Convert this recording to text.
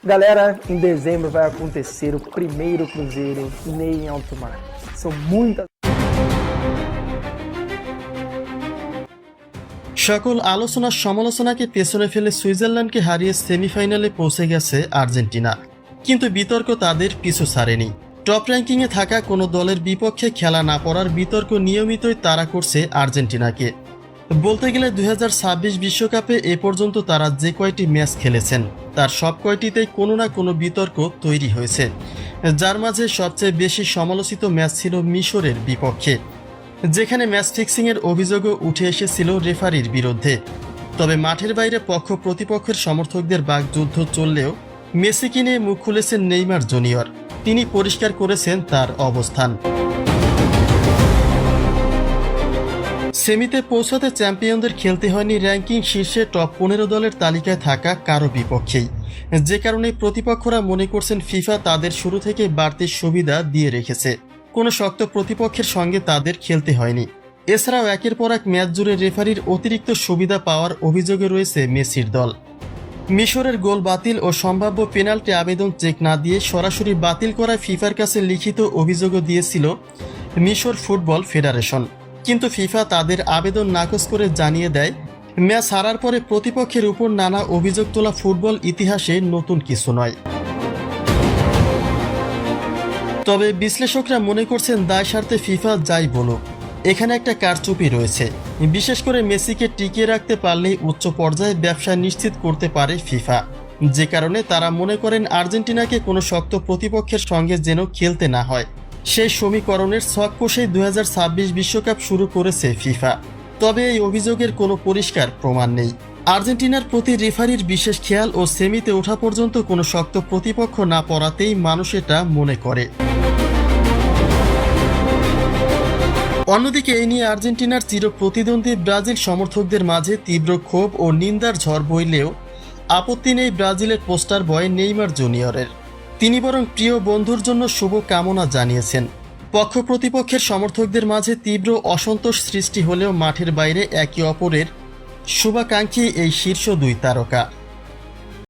Galera, em dezembro vai acontecer o primeiro cruzeiro Ney em alto mar. São muitas সকল আলোচনা সমালোচনাকে পেছনে ফেলে সুইজারল্যান্ডকে হারিয়ে সেমিফাইনালে পৌঁছে গেছে আর্জেন্টিনা, কিন্তু বিতর্ক তাদের পিছু ছাড়েনি। টপ র্যাঙ্কিংয়ে থাকা কোনো দলের বিপক্ষে খেলা না পড়ার বিতর্ক নিয়মিতই তাড়া করছে আর্জেন্টিনাকে। বলতে গেলে 2026 বিশ্বকাপে এ পর্যন্ত তারা যে কয়টি ম্যাচ খেলেছেন তার সব কয়টিতেই কোনো না কোনো বিতর্ক তৈরি হয়েছে, যার মাঝে সবচেয়ে বেশি সমালোচিত ম্যাচ ছিল মিশরের বিপক্ষে, যেখানে ম্যাচ ফিক্সিংয়ের অভিযোগও উঠে এসেছিল রেফারির বিরুদ্ধে। তবে মাঠের বাইরে পক্ষ প্রতিপক্ষের সমর্থকদের বাকযুদ্ধ চললেও মেসিকে নিয়ে মুখ খুলেছেন নেইমার জুনিয়র। তিনি পরিষ্কার করেছেন তার অবস্থান। সেমিতে পৌঁছাতে চ্যাম্পিয়নদের খেলতে হয়নি র্যাঙ্কিং শীর্ষে টপ 15 দলের তালিকায় থাকা কারো বিপক্ষেই, যে কারণে প্রতিপক্ষরা মনে করছেন ফিফা তাদের শুরু থেকে বাড়তি সুবিধা দিয়ে রেখেছে, কোনো শক্ত প্রতিপক্ষের সঙ্গে তাদের খেলতে হয়নি। এছাড়াও একের পর এক ম্যাচ জুড়ে রেফারির অতিরিক্ত সুবিধা পাওয়ার অভিযোগে রয়েছে মেসির দল। মিশরের গোল বাতিল ও সম্ভাব্য পেনাল্টি আবেদন চেক না দিয়ে সরাসরি বাতিল করায় ফিফার কাছে লিখিত অভিযোগও দিয়েছিল মিশর ফুটবল ফেডারেশন, কিন্তু ফিফা তাদের আবেদন নাকচ করে জানিয়ে দেয় ম্যাচ হারার পরে প্রতিপক্ষের উপর নানা অভিযোগ তোলা ফুটবল ইতিহাসে নতুন কিছু নয়। তবে বিশ্লেষকরা মনে করছেন দায় সারতে ফিফা যাই বলুক, এখানে একটা কারচুপি রয়েছে। বিশেষ করে মেসিকে টিকিয়ে রাখতে পারলেই উচ্চ পর্যায়ে ব্যবসা নিশ্চিত করতে পারে ফিফা, যে কারণে তারা মনে করেন আর্জেন্টিনাকে কোনো শক্ত প্রতিপক্ষের সঙ্গে যেন খেলতে না হয়। সেই সমীকরণের ছক কষেই 2026 বিশ্বকাপ শুরু করেছে ফিফা। তবে এই অভিযোগের কোনো পরিষ্কার প্রমাণ নেই। আর্জেন্টিনার প্রতি রেফারির বিশেষ খেয়াল ও সেমিতে ওঠা পর্যন্ত কোনো শক্ত প্রতিপক্ষ না পড়াতেই মানুষ এটা মনে করে। অন্যদিকে এই নিয়ে আর্জেন্টিনার চির প্রতিদ্বন্দ্বী ব্রাজিল সমর্থকদের মাঝে তীব্র ক্ষোভ ও নিন্দার ঝড় বইলেও আপত্তি নেই ব্রাজিলের পোস্টার বয় নেইমার জুনিয়রের। তিনি বরং প্রিয় বন্ধুর জন্য শুভ কামনা জানিয়েছেন। পক্ষ প্রতিপক্ষের সমর্থকদের মাঝে তীব্র অসন্তোষ সৃষ্টি হলেও মাঠের বাইরে একে অপরের শুভাকাঙ্ক্ষী এই শীর্ষ দুই তারকা।